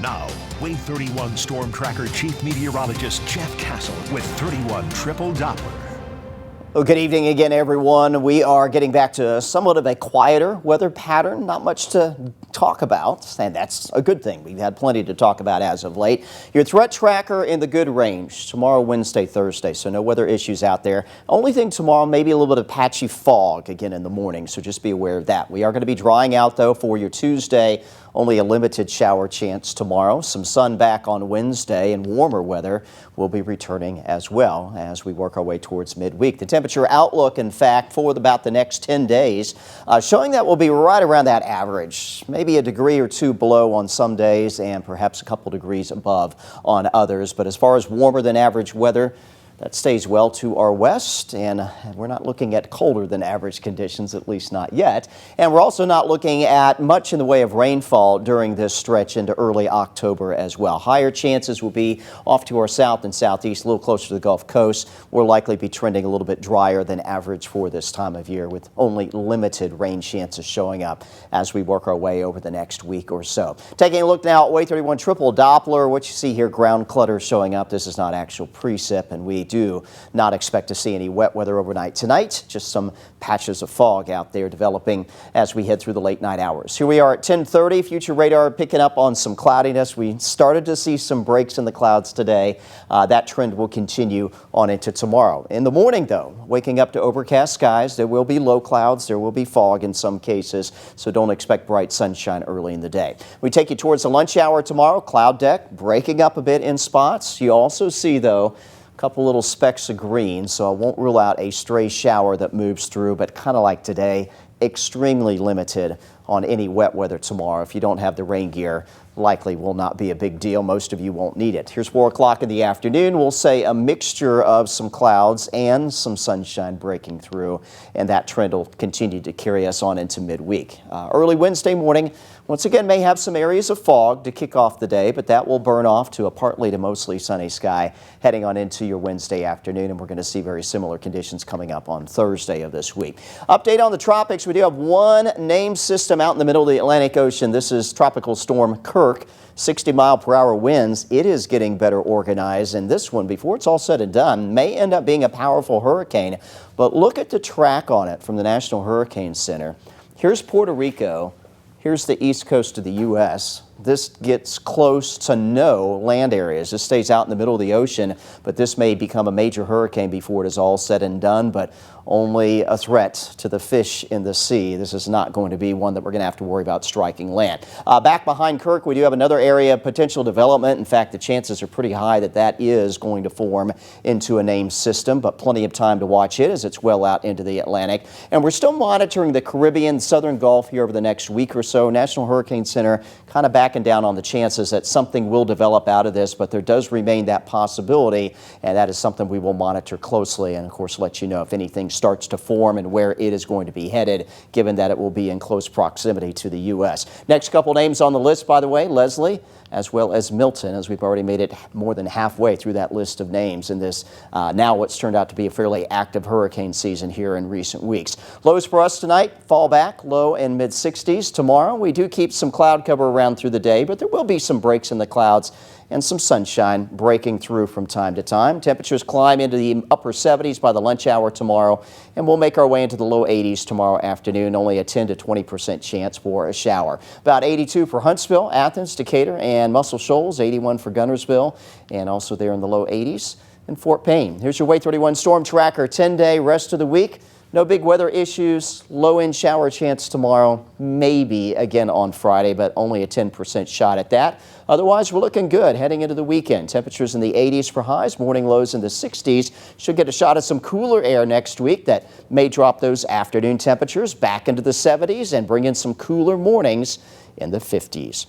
Now, Wave 31 Storm Tracker Chief Meteorologist Jeff Castle with 31 Triple Doppler. Well, good evening again, everyone. We are getting back to somewhat of a quieter weather pattern. Not much to talk about, and that's a good thing. We've had plenty to talk about as of late. Your threat tracker in the good range tomorrow, Wednesday, Thursday, so no weather issues out there. Only thing tomorrow, maybe a little bit of patchy fog again in the morning, so just be aware of that. We are going to be drying out, though, for your Tuesday. Only a limited shower chance tomorrow. Some sun back on Wednesday, and warmer weather will be returning as well as we work our way towards midweek. The temperature outlook, in fact, for about the next 10 days, showing that we'll be right around that average, maybe a degree or two below on some days and perhaps a couple degrees above on others. But as far as warmer than average weather, that stays well to our west, and we're not looking at colder than average conditions, at least not yet. And we're also not looking at much in the way of rainfall during this stretch into early October as well. Higher chances will be off to our south and southeast, a little closer to the Gulf Coast. We'll likely be trending a little bit drier than average for this time of year, with only limited rain chances showing up as we work our way over the next week or so. Taking a look now at Wave 31 Triple Doppler, what you see here, ground clutter showing up. This is not actual precip, and we do not expect to see any wet weather overnight tonight. Just some patches of fog out there developing as we head through the late night hours. Here we are at 10:30. Future radar picking up on some cloudiness. We started to see some breaks in the clouds today. That trend will continue on into tomorrow. In the morning, though, waking up to overcast skies. There will be low clouds. There will be fog in some cases, so don't expect bright sunshine early in the day. We take you towards the lunch hour tomorrow. Cloud deck breaking up a bit in spots. You also see, though, couple little specks of green, so I won't rule out a stray shower that moves through, but kind of like today, extremely limited on any wet weather tomorrow. If you don't have the rain gear, likely will not be a big deal. Most of you won't need it. Here's 4 o'clock in the afternoon. We'll say a mixture of some clouds and some sunshine breaking through, and that trend will continue to carry us on into midweek. Early Wednesday morning, once again, may have some areas of fog to kick off the day, but that will burn off to a partly to mostly sunny sky heading on into your Wednesday afternoon, and we're going to see very similar conditions coming up on Thursday of this week. Update on the tropics. We do have one named system out in the middle of the Atlantic Ocean. This is Tropical Storm Kirk. 60-mile-per-hour winds. It is getting better organized, and this one, before it's all said and done, may end up being a powerful hurricane. But look at the track on it from the National Hurricane Center. Here's Puerto Rico. Here's the east coast of the U.S. This gets close to no land areas. This stays out in the middle of the ocean, but this may become a major hurricane before it is all said and done, but only a threat to the fish in the sea. This is not going to be one that we're going to have to worry about striking land. Back behind Kirk, we do have another area of potential development. In fact, the chances are pretty high that that is going to form into a named system, but plenty of time to watch it as it's well out into the Atlantic. And we're still monitoring the Caribbean, Southern Gulf here over the next week or so. National Hurricane Center kind of backing down on the chances that something will develop out of this, but there does remain that possibility, and that is something we will monitor closely and, of course, let you know if anything starts to form and where it is going to be headed, given that it will be in close proximity to the U.S. Next couple names on the list, by the way, Leslie, as well as Milton, as we've already made it more than halfway through that list of names in this now what's turned out to be a fairly active hurricane season here in recent weeks. Lows for us tonight, fall back, low and mid-60s. Tomorrow, we do keep some cloud cover around through the day, but there will be some breaks in the clouds and some sunshine breaking through from time to time. Temperatures climb into the upper 70s by the lunch hour tomorrow, and we'll make our way into the low 80s tomorrow afternoon. Only a 10 to 20% chance for a shower. About 82 for Huntsville, Athens, Decatur, and Muscle Shoals. 81 for Guntersville, and also there in the low 80s in Fort Payne. Here's your Wave 31 Storm Tracker 10-day rest of the week. No big weather issues, low-end shower chance tomorrow, maybe again on Friday, but only a 10% shot at that. Otherwise, we're looking good heading into the weekend. Temperatures in the 80s for highs, morning lows in the 60s. Should get a shot of some cooler air next week that may drop those afternoon temperatures back into the 70s and bring in some cooler mornings in the 50s.